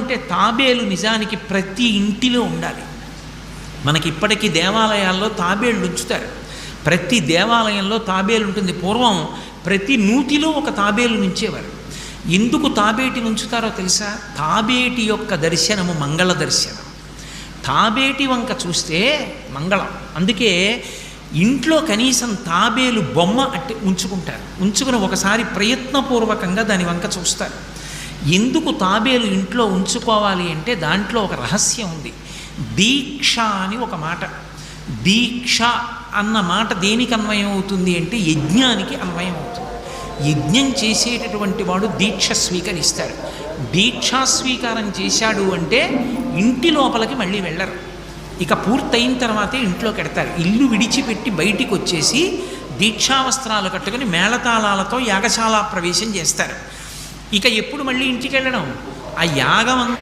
అంటే తాబేలు నిజానికి ప్రతి ఇంటిలో ఉండాలి. మనకి ఇప్పటికీ దేవాలయాల్లో తాబేళ్ళు ఉంచుతారు. ప్రతి దేవాలయంలో తాబేలు ఉంటుంది. పూర్వం ప్రతి నూతిలో ఒక తాబేలు నుంచేవారు. ఎందుకు తాబేటిని ఉంచుతారో తెలుసా? తాబేటి యొక్క దర్శనము మంగళ దర్శనం. తాబేటి వంక చూస్తే మంగళం. అందుకే ఇంట్లో కనీసం తాబేలు బొమ్మ అట్టి ఉంచుకుంటారు. ఉంచుకుని ఒకసారి ప్రయత్నపూర్వకంగా దాని వంక చూస్తారు. ఎందుకు తాబేలు ఇంట్లో ఉంచుకోవాలి అంటే దాంట్లో ఒక రహస్యం ఉంది. దీక్ష అని ఒక మాట. దీక్ష అన్న మాట దేనికి అన్వయం అవుతుంది అంటే యజ్ఞానికి అన్వయం అవుతుంది. యజ్ఞం చేసేటటువంటి వాడు దీక్ష స్వీకరిస్తాడు. దీక్షా స్వీకారం చేశాడు అంటే ఇంటి లోపలికి మళ్ళీ వెళ్ళరు. ఇక పూర్తయిన తర్వాతే ఇంట్లోకి వెడతారు. ఇల్లు విడిచిపెట్టి బయటికి వచ్చేసి దీక్షావస్త్రాలు కట్టుకుని మేళతాళాలతో యాగశాల ప్రవేశం చేస్తారు. ఇక ఎప్పుడు మళ్ళీ ఇంటికి వెళ్ళడం? ఆ యాగం